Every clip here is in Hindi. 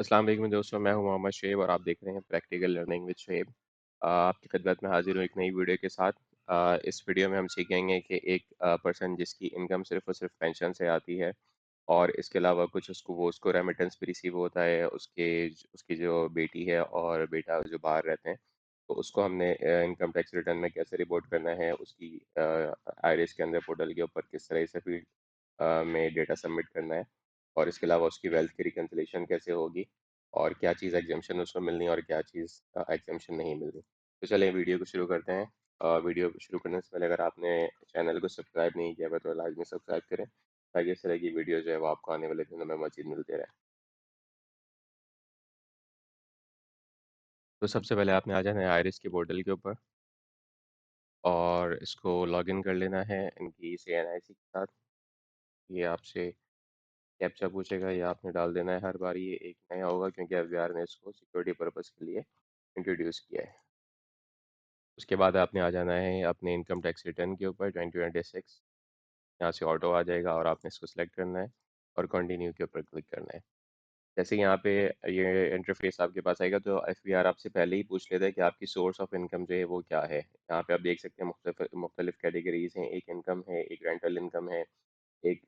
अस्सलाम वालेकुम दोस्तों, मैं हूं मोहम्मद शुएब और आप देख रहे हैं प्रैक्टिकल लर्निंग विद शुएब। आपकी खिदमत में हाजिर हूँ एक नई वीडियो के साथ। इस वीडियो में हम सीखेंगे कि एक पर्सन जिसकी इनकम सिर्फ और सिर्फ पेंशन से आती है और इसके अलावा कुछ उसको रेमिटेंस भी रिसीव होता है, उसकी जो बेटी है और बेटा जो बाहर रहते हैं, तो उसको हमने इनकम टैक्स रिटर्न में कैसे रिपोर्ट करना है, उसकी आईआरएस के अंदर पोर्टल के ऊपर किस तरह से फील्ड में डेटा सबमिट करना है, और इसके अलावा उसकी वेल्थ की रिकन्सिलेशन कैसे होगी, और क्या चीज़ एग्जामेशन उसको मिलनी है और क्या चीज़ एग्जामेशन नहीं मिलनी। तो चलिए वीडियो को शुरू करते हैं। वीडियो को शुरू करने से पहले अगर आपने चैनल को सब्सक्राइब नहीं किया है तो लाजमी सब्सक्राइब करें, ताकि इस तरह की वीडियो जो है वो आपको आने वाले दिनों में मज़ीद मिलते रहे। तो सबसे पहले आपने आ जाना है आइरिस के पोर्टल के ऊपर और इसको लॉगिन कर लेना है इनकी CNIC के साथ। ये आपसे कैप्चा पूछेगा, ये आपने डाल देना है। हर बार ये एक नया होगा क्योंकि एफबीआर ने इसको सिक्योरिटी पर्पस के लिए इंट्रोड्यूस किया है। उसके बाद आपने आ जाना है अपने इनकम टैक्स रिटर्न के ऊपर 2026। यहाँ से ऑटो आ जाएगा और आपने इसको सिलेक्ट करना है और कंटिन्यू के ऊपर क्लिक करना है। जैसे यहाँ पे ये इंटरफेस आपके पास आएगा तो एफबीआर आपसे पहले ही पूछ लेता है कि आपकी सोर्स ऑफ इनकम जो है वो क्या है। यहाँ पे आप देख सकते हैं मुख्तलिफ कैटेगरीज हैं। एक इनकम है, एक रेंटल इनकम है, एक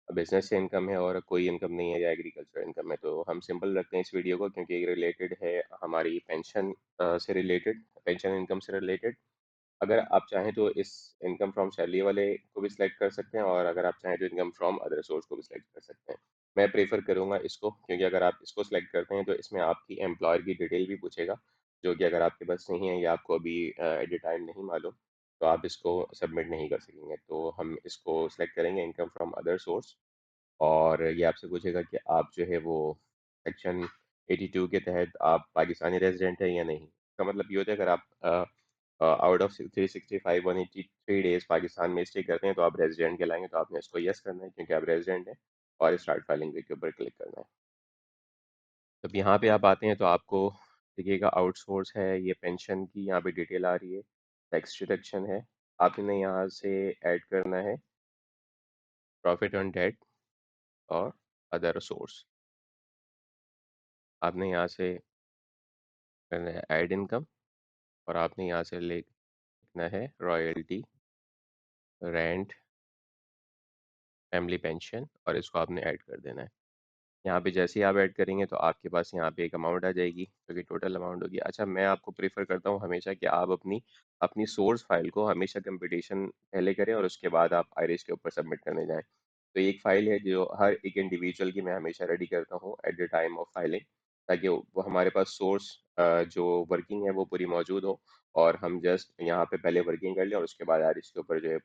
बिजनेस से इनकम है, और कोई इनकम नहीं है या एग्रीकल्चर इनकम है। तो हम सिंपल रखते हैं इस वीडियो को क्योंकि ये रिलेटेड है हमारी पेंशन से रिलेटेड, पेंशन इनकम से रिलेटेड। अगर आप चाहें तो इस इनकम फ्रॉम सैलरी वाले को भी सिलेक्ट कर सकते हैं, और अगर आप चाहें तो इनकम फ्रॉम अदर सोर्स को भी सिलेक्ट कर सकते हैं। मैं प्रेफर करूंगा इसको, क्योंकि अगर आप इसको सिलेक्ट करते हैं तो इसमें आपकी एम्प्लॉयर की डिटेल भी पूछेगा, जो कि अगर आपके पास नहीं है या आपको अभी एट द टाइम नहीं मालूम, तो आप इसको सबमिट नहीं कर सकेंगे। तो हम इसको सिलेक्ट करेंगे इनकम फ्रॉम अदर सोर्स, और ये आपसे पूछेगा कि आप जो है वो सेक्शन 82 के तहत आप पाकिस्तानी रेजिडेंट है या नहीं। इसका मतलब ये होता है अगर आप आउट ऑफ 365 183 डेज पाकिस्तान में स्टे करते हैं तो आप रेजिडेंट कहलाएंगे। तो आपने इसको यस करना है क्योंकि आप रेजिडेंट हैं, और स्टार्ट फाइलिंग के ऊपर क्लिक करना है। जब यहाँ पे आप आते हैं तो आपको देखिएगा आउटसोर्स है, ये पेंशन की यहाँ पे डिटेल आ रही है, टैक्स डिडक्शन है। आपने यहाँ से ऐड करना है प्रॉफिट ऑन डेट और अदर सोर्स। आपने यहाँ से करना है ऐड इनकम, और आपने यहाँ से लिखना है रॉयल्टी, रेंट, फैमिली पेंशन, और इसको आपने ऐड कर देना है। यहाँ पे जैसे ही आप ऐड करेंगे तो आपके पास यहाँ पे एक अमाउंट आ जाएगी जो कि टोटल अमाउंट होगी। अच्छा, मैं आपको प्रेफर करता हूँ हमेशा कि आप अपनी अपनी सोर्स फाइल को हमेशा कंपटीशन पहले करें और उसके बाद आप आइरिस के ऊपर सबमिट करने जाएं। तो एक फ़ाइल है जो हर एक इंडिविजुअल की मैं हमेशा रेडी करता हूँ at the time of filing, ताकि वो हमारे पास सोर्स जो वर्किंग है वो पूरी मौजूद हो, और हम जस्ट यहाँ पे पहले वर्किंग कर लें और उसके बाद आइरिस के ऊपर जो है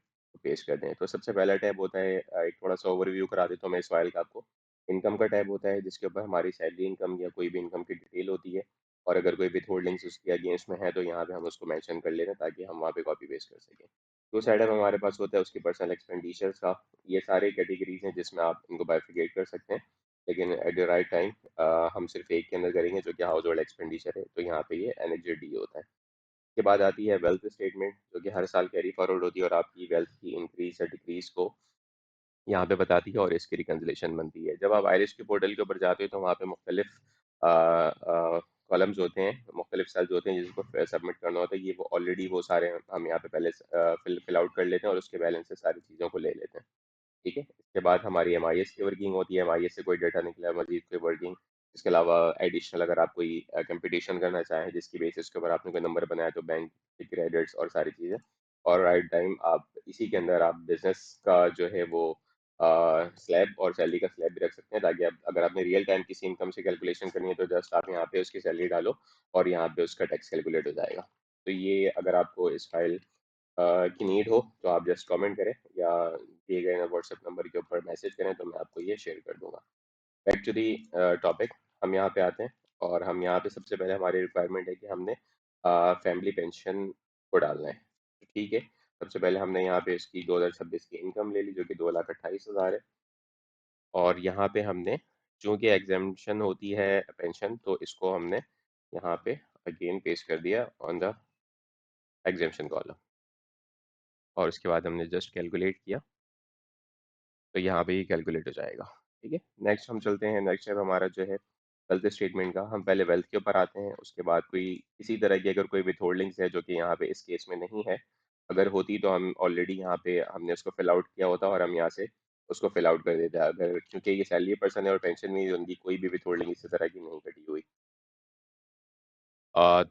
पेश कर दें। तो सबसे पहला टैब होता है, एक थोड़ा सा ओवरव्यू करा देता हूँ मैं इस फाइल का आपको। इनकम का टैब होता है जिसके ऊपर हमारी सैलरी इनकम या कोई भी इनकम की डिटेल होती है, और अगर कोई विथ होल्डिंग्स उसके अगेंस्ट में है तो यहाँ पे हम उसको मेंशन कर लेते हैं ताकि हम वहाँ पे कॉपी पेस्ट कर सकें। तो साइड में हमारे पास होता है उसकी पर्सनल एक्सपेंडिचर्स का। ये सारे कैटेगरीज हैं जिसमें आप इनको बाइफिकेट कर सकते हैं, लेकिन एट द राइट टाइम हम सिर्फ एक के अंदर करेंगे जो कि हाउस होल्ड एक्सपेंडिचर है। तो यहाँ पे ये NHJD होता है। उसके बाद आती है वेल्थ स्टेटमेंट, जो कि हर साल कैरी फॉरवर्ड होती है और आपकी वेल्थ की इंक्रीज या डिक्रीज को यहाँ पे बताती है, और इसकी रिकन्सिलेशन बनती है। जब आप आइरिस के पोर्टल के ऊपर जाते हो तो वहाँ पे मुख्तलिफ कॉलम्स होते हैं, मुख्तलिफ सेल्स होते हैं जिसको सबमिट करना होता है। ये वो ऑलरेडी वो सारे हम यहाँ पे पहले फिल आउट कर लेते हैं और उसके बैलेंस से सारी चीज़ों को ले लेते हैं। ठीक है, इसके बाद हमारी MIS की वर्किंग होती है। MIS से कोई डाटा निकला, मजीद कोई वर्किंग। इसके अलावा एडिशनल अगर आप कोई कंपटीशन करना चाहें जिसकी बेसिस के ऊपर आपने कोई नंबर बनाया तो बैंक के क्रेडिट्स और सारी चीज़ें। और राइट टाइम आप इसी के अंदर आप बिजनेस का जो है वो स्लैब और सैलरी का स्लैब भी रख सकते हैं, ताकि आप अगर आपने रियल टाइम किसी इनकम से कैलकुलेशन करनी है तो जस्ट आप यहाँ पे उसकी सैलरी डालो और यहाँ पे उसका टैक्स कैलकुलेट हो जाएगा। तो ये अगर आपको इस फाइल की नीड हो तो आप जस्ट कमेंट करें या दिए गए व्हाट्सएप नंबर के ऊपर मैसेज करें तो मैं आपको ये शेयर कर दूंगा। बैक टू दी टॉपिक, हम यहाँ पे आते हैं और हम यहाँ पे सबसे पहले हमारी रिक्वायरमेंट है कि हमने फैमिली पेंशन को डालना है। ठीक है, सबसे पहले हमने यहाँ पे इसकी 2026 की इनकम ले ली जो कि 2,28,000 है, और यहाँ पे हमने चूंकि एग्जामेशन होती है पेंशन, तो इसको हमने यहाँ पे अगेन पेस्ट कर दिया ऑन द एग्जामेशन कॉलम, और उसके बाद हमने जस्ट कैलकुलेट किया तो यहाँ पे ही कैलकुलेट हो जाएगा। ठीक है, नेक्स्ट हम चलते हैं। नेक्स्ट स्टेप हमारा जो है वेल्थ स्टेटमेंट का। हम पहले वेल्थ के ऊपर आते हैं, उसके बाद कोई इसी तरह की अगर कोई विथहोल्डिंग्स है जो कि यहाँ पे इस केस में नहीं है, अगर होती तो हम ऑलरेडी यहाँ पे हमने उसको फिल आउट किया होता और हम यहाँ से उसको फिल आउट कर देते। अगर क्योंकि ये सैलरी पर्सन है और पेंशन में उनकी कोई भी विथहोल्डिंग इसी तरह की नहीं कटी हुई।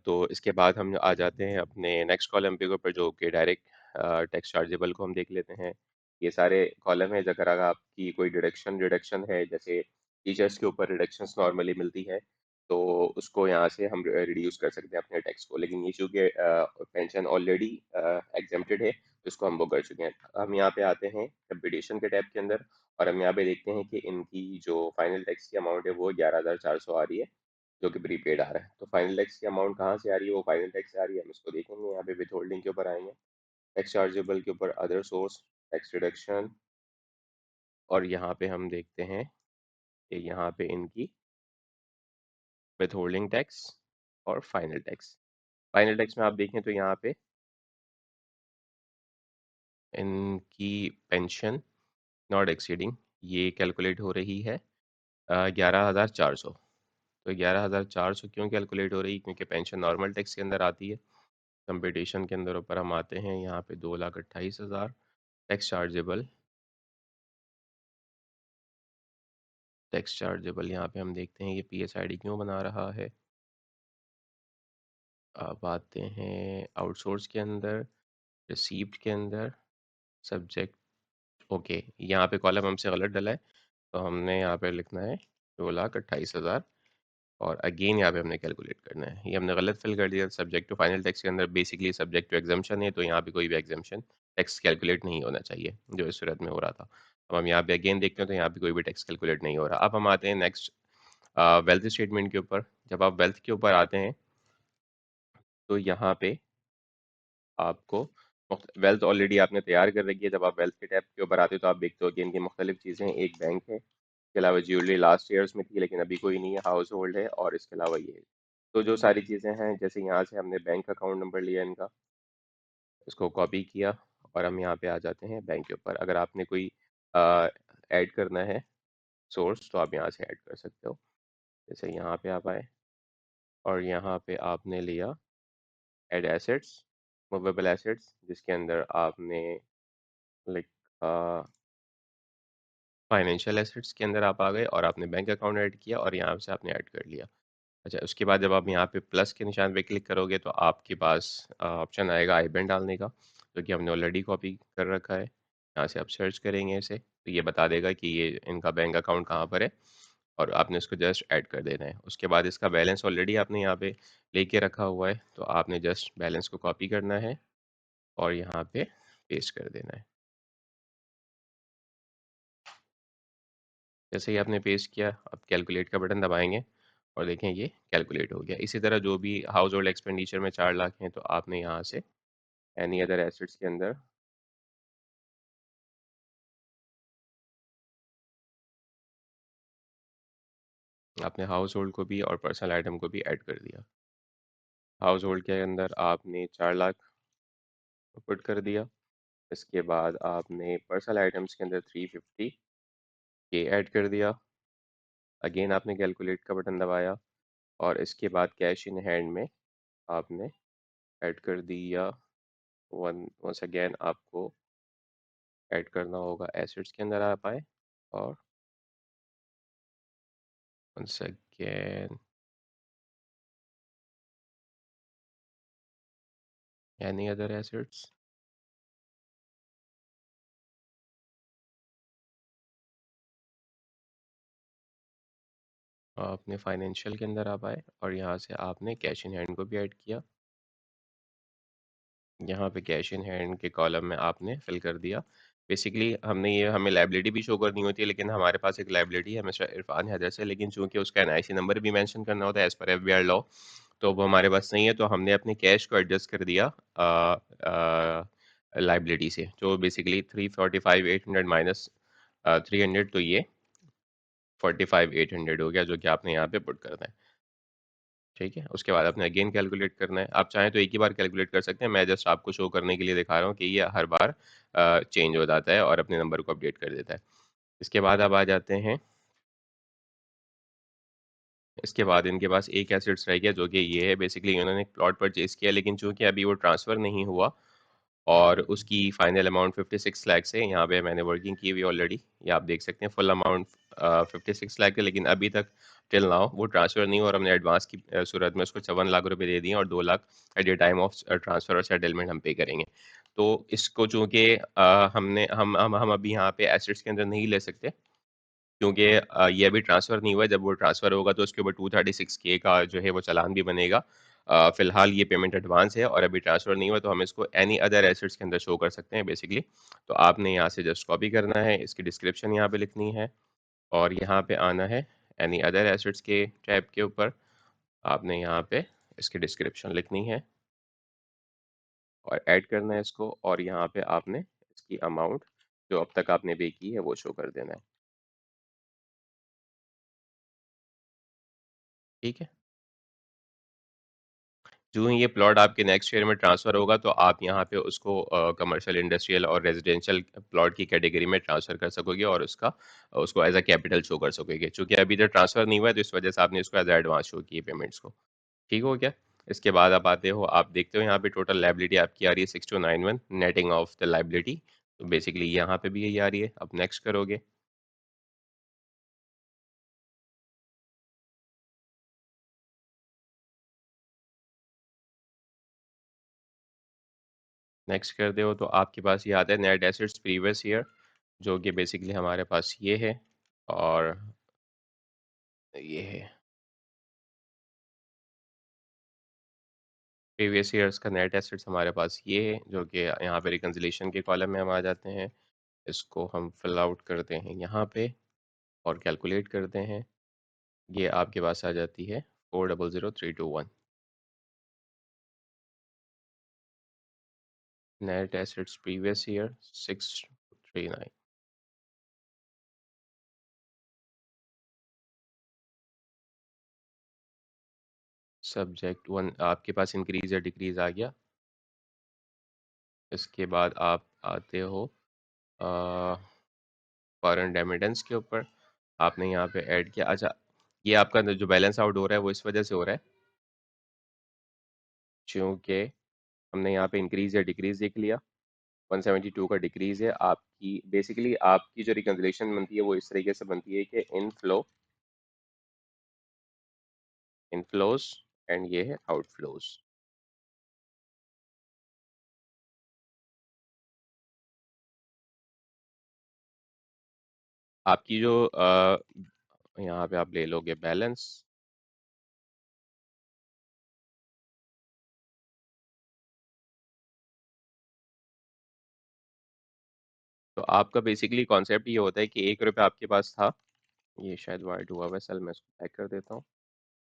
तो इसके बाद हम आ जाते हैं अपने नेक्स्ट कॉलम पे ऊपर जो कि डायरेक्ट टैक्स चार्जेबल को हम देख लेते हैं। ये सारे कॉलम है, अगर आपकी कोई डिडक्शन रिडक्शन है, जैसे टीचर्स के ऊपर रिडक्शंस नॉर्मली मिलती है, तो उसको यहाँ से हम रिड्यूस कर सकते हैं अपने टैक्स को। लेकिन ये चूँकि पेंशन ऑलरेडी एग्जेम्प्टेड है, तो इसको हम वो कर चुके हैं। हम यहाँ पे आते हैं कंपटीशन के टैब के अंदर, और हम यहाँ पे देखते हैं कि इनकी जो फाइनल टैक्स की अमाउंट है वो 11,400 आ रही है, जो कि प्रीपेड आ रहा है। तो फाइनल टैक्स की अमाउंट कहाँ से आ रही है, वो फाइनल टैक्स से आ रही है, हम इसको देखेंगे। यहाँ पे विथ होल्डिंग के ऊपर आएंगे, टैक्स चार्जेबल के ऊपर अदर सोर्स, टैक्स रिडक्शन, और यहाँ पे हम देखते हैं कि यहाँ पे इनकी विथ होल्डिंग टैक्स और फाइनल टैक्स। फाइनल टैक्स में आप देखें तो यहाँ पे इनकी पेंशन नॉट एक्सीडिंग ये कैलकुलेट हो रही है 11,400। तो 11,400 क्यों कैलकुलेट हो रही है, क्योंकि पेंशन नॉर्मल टैक्स के अंदर आती है। कंपटीशन के अंदर ऊपर हम आते हैं, यहाँ पे 2,28,000 टैक्स चार्जेबल। टैक्स चार्जेबल यहाँ पे हम देखते हैं ये PSID क्यों बना रहा है। अब आते हैं आउटसोर्स के अंदर, रिसीप्ट के अंदर, सब्जेक्ट। ओके, यहाँ पे कॉलम हमसे गलत डला है, तो हमने यहाँ पे लिखना है 2,28,000, और अगेन यहाँ पे हमने कैलकुलेट करना है। ये हमने गलत फिल कर दिया। सब्जेक्ट टू फाइनल टैक्स के अंदर बेसिकली सब्जेक्ट टू एग्जाम्पशन है, तो यहाँ पे कोई भी एग्जाम्पशन टैक्स कैलकुलेट नहीं होना चाहिए, जो इस सूरत में हो रहा था। अब हम यहाँ पे अगेन देखते हैं तो यहाँ पे कोई भी टैक्स कैलकुलेट नहीं हो रहा। अब हम आते हैं नेक्स्ट वेल्थ स्टेटमेंट के ऊपर। जब आप वेल्थ के ऊपर आते हैं तो यहाँ पे आपको वेल्थ ऑलरेडी आपने तैयार कर रखी है। जब आप वेल्थ के टैब के ऊपर आते हो तो आप देखते हो कि इनकी मुख्तलिफ चीज़ें हैं। एक बैंक है, इसके अलावा ज्वेलरी लास्ट ईयर्स में थी लेकिन अभी कोई नहीं है, हाउस होल्ड है, और इसके अलावा ये है। तो जो सारी चीज़ें हैं, जैसे यहाँ से हमने बैंक अकाउंट नंबर लिया इनका, इसको कॉपी किया, और हम यहाँ पे आ जाते हैं बैंक के ऊपर। अगर आपने कोई ऐड करना है सोर्स, तो आप यहाँ से ऐड कर सकते हो। जैसे यहाँ पे आप आए और यहाँ पे आपने लिया एड एसेट्स, मूवेबल एसेट्स, जिसके अंदर आपने लाइक फाइनेंशियल एसेट्स के अंदर आप आ गए और आपने बैंक अकाउंट ऐड किया और यहाँ से आपने ऐड कर लिया। अच्छा, उसके बाद जब आप यहाँ पे प्लस के निशान पे क्लिक करोगे तो आपके पास ऑप्शन आएगा आईबैन डालने का, जो कि हमने ऑलरेडी कॉपी कर रखा है। यहाँ से आप सर्च करेंगे इसे, तो ये बता देगा कि ये इनका बैंक अकाउंट कहाँ पर है, और आपने उसको जस्ट ऐड कर देना है। उसके बाद इसका बैलेंस ऑलरेडी आपने यहाँ पे लेके रखा हुआ है, तो आपने जस्ट बैलेंस को कॉपी करना है और यहाँ पे पेस्ट कर देना है। जैसे ही आपने पेस्ट किया, आप कैलकुलेट का बटन दबाएंगे और देखें ये कैलकुलेट हो गया। इसी तरह जो भी हाउस होल्ड एक्सपेंडिचर में 4 लाख हैं, तो आपने यहाँ से एनी अदर एसेट्स के अंदर आपने हाउस होल्ड को भी और पर्सनल आइटम को भी ऐड कर दिया। हाउस होल्ड के अंदर आपने 4 लाख पुट कर दिया। इसके बाद आपने पर्सनल आइटम्स के अंदर 350 के ऐड कर दिया। अगेन आपने कैलकुलेट का बटन दबाया और इसके बाद कैश इन हैंड में आपने ऐड कर दिया। वंस अगेन आपको ऐड करना होगा एसेट्स के अंदर आप आए, और once again any other assets, आपने फाइनेंशियल के अंदर आप आए और यहाँ से आपने कैश इन हैंड को भी ऐड किया। यहाँ पे कैश इन हैंड के कॉलम में आपने फिल कर दिया। बेसिकली हमने ये हमें लाइबिलिटी भी शो करनी होती है, लेकिन हमारे पास एक लाइबिलिटी है मिस्टर इरफान हैदर से, लेकिन चूंकि उसका NIC नंबर भी मेंशन करना होता है एज पर FBR लॉ, तो वो हमारे पास नहीं है, तो हमने अपने कैश को एडजस्ट कर दिया लाइबिलिटी से, जो बेसिकली 345,800 माइनस 300, तो ये 45,800 हो गया, जो कि आपने यहाँ पे पुट करना है। ठीक है, उसके बाद आपने अगेन कैलकुलेट करना है। आप चाहें तो एक ही बार कैलकुलेट कर सकते हैं, मैं जस्ट आपको शो करने के लिए दिखा रहा हूँ कि ये हर बार चेंज हो जाता है और अपने नंबर को अपडेट कर देता है। इसके बाद अब आ जाते हैं इसके बाद इनके पास एक एसेट्स रह गया जो कि ये है, बेसिकली इन्होंने एक प्लॉट परचेज़ किया, लेकिन चूँकि अभी वो ट्रांसफ़र नहीं हुआ और उसकी फाइनल अमाउंट 56 लाख है। यहाँ पे मैंने वर्किंग की हुई ऑलरेडी, ये आप देख सकते हैं फुल अमाउंट 56 लाख है, लेकिन अभी तक टिल नाउ वो ट्रांसफ़र नहीं हुआ और हमने एडवांस की सूरत में उसको 54 लाख रुपए दे दिए और 2 lakh at the time of transfer और सेटलमेंट हम पे करेंगे। तो इसको चूँकि हमने हम अभी यहाँ पे एसेट्स के अंदर नहीं ले सकते, क्योंकि ये अभी ट्रांसफ़र नहीं हुआ है। जब वो ट्रांसफ़र होगा तो उसके ऊपर 236 के का जो है वो चालान भी बनेगा। फ़िलहाल ये पेमेंट एडवांस है और अभी ट्रांसफ़र नहीं हुआ, तो हम इसको एनी अदर एसेट्स के अंदर शो कर सकते हैं बेसिकली। तो आपने यहाँ से जस्ट कॉपी करना है, इसकी डिस्क्रिप्शन यहाँ पे लिखनी है और यहाँ पे आना है एनी अदर एसेट्स के टैब के ऊपर। आपने यहाँ पे इसकी डिस्क्रिप्शन लिखनी है और ऐड करना है इसको, और यहाँ पे आपने इसकी अमाउंट जो अब तक आपने पे की है वो शो कर देना है। ठीक है? जो ही ये प्लॉट आपके नेक्स्ट ईयर में ट्रांसफ़र होगा, तो आप यहाँ पे उसको कमर्शियल, इंडस्ट्रियल और रेज़िडेंशियल प्लॉट की कैटेगरी में ट्रांसफ़र कर सकोगे और उसको एज़ अ कैपिटल शो कर सकोगे। चूँकि अभी तक ट्रांसफ़र नहीं हुआ है, तो इस वजह से आपने इसको एज़ अ एडवांस शो की है पेमेंट्स को। ठीक हो गया? इसके बाद आप आते हो, आप देखते हो यहाँ पे टोटल लायबिलिटी आपकी आ रही है 6291 नेटिंग ऑफ द लायबिलिटी। तो बेसिकली यहाँ पे भी यही आ रही है। अब नेक्स्ट करोगे, नेक्स्ट करते हो तो आपके पास ये आता है नेट एसेट्स प्रीवियस ईयर, जो कि बेसिकली हमारे पास ये है और ये है। प्रीवियस ईयर्स का नेट एसेट्स हमारे पास ये है, जो कि यहाँ पे रिकन्सिलिएशन के कॉलम में हम आ जाते हैं। इसको हम फिल आउट करते हैं यहाँ पे और कैलकुलेट करते हैं। ये आपके पास आ जाती है 400321। Net assets previous year 639। Subject one आपके पास इंक्रीज या डिक्रीज आ गया। इसके बाद आप आते हो फॉरेन रेमिटेंस के ऊपर। आपने यहाँ पे ऐड किया। अच्छा, ये आपका जो बैलेंस आउट हो रहा है वो इस वजह से हो रहा है क्योंकि हमने यहाँ पे इंक्रीज या डिक्रीज देख लिया। 172 का डिक्रीज है आपकी। बेसिकली आपकी जो रिकन्सिलेशन बनती है वो इस तरीके से बनती है कि इनफ्लोज एंड ये है आउटफ्लोज। आपकी जो यहाँ पे आप ले लोगे बैलेंस। तो आपका बेसिकली कॉन्सेप्ट ये होता है कि 1 रुपया आपके पास था। ये शायद वाइड हुआ हुआ है, चल मैं इसको पैक कर देता हूँ।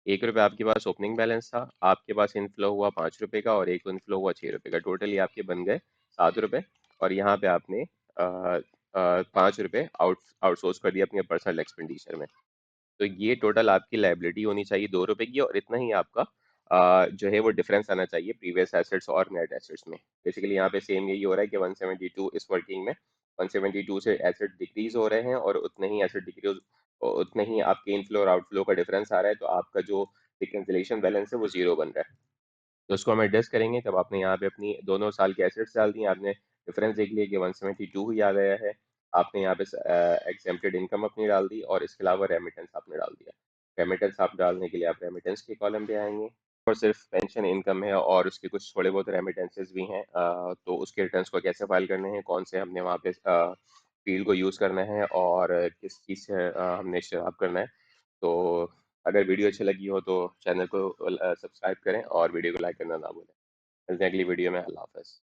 1 रुपया आपके पास ओपनिंग बैलेंस था, आपके पास इनफ्लो हुआ 5 रुपए का और एक इनफ्लो हुआ 6 रुपए का, टोटली आपके बन गए 7 रुपए। और यहाँ पे आपने 5 रुपए आउटसोर्स कर दिया अपने पर्सनल एक्सपेंडिचर में। तो ये टोटल आपकी लायबिलिटी होनी चाहिए 2 रुपए की, और इतना ही आपका जो है वो डिफरेंस आना चाहिए प्रीवियस एसेट्स और नेट एसेट्स में। बेसिकली यहाँ पे सेम यही हो रहा है कि 172 इस वर्किंग में 172 से एसेट डिक्रीज हो रहे हैं और उतने ही एसेट डिक्रीज, उतने ही आपके इनफ्लो और आउटफ्लो का डिफरेंस आ रहा है, तो आपका जो रिकन्सिलेशन बैलेंस है वो जीरो बन रहा है। तो उसको हम एडजस्ट करेंगे जब आपने यहाँ पे अपनी दोनों साल के एसेट्स डाल दिए, आपने डिफरेंस देख लिया कि 172 ही आ गया है। आपने यहाँ पे एग्जेम्प्टेड इनकम अपनी डाल दी और इसके अलावा रेमिटेंस आपने डाल दिया। रेमिटेंस आप डालने के लिए आप रेमिटेंस के कॉलम पे आएंगे और सिर्फ पेंशन इनकम है और उसके कुछ थोड़े बहुत रेमिटेंसेस भी हैं। तो उसके रिटर्न्स को कैसे फाइल करने हैं, कौन से हमने वहाँ पे फील्ड को यूज़ करना है और किस चीज़ से हमने शराब करना है। तो अगर वीडियो अच्छी लगी हो तो चैनल को सब्सक्राइब करें और वीडियो को लाइक करना ना भूलें। मिलते हैं अगली वीडियो में। अल्लाह हाफ़िज़।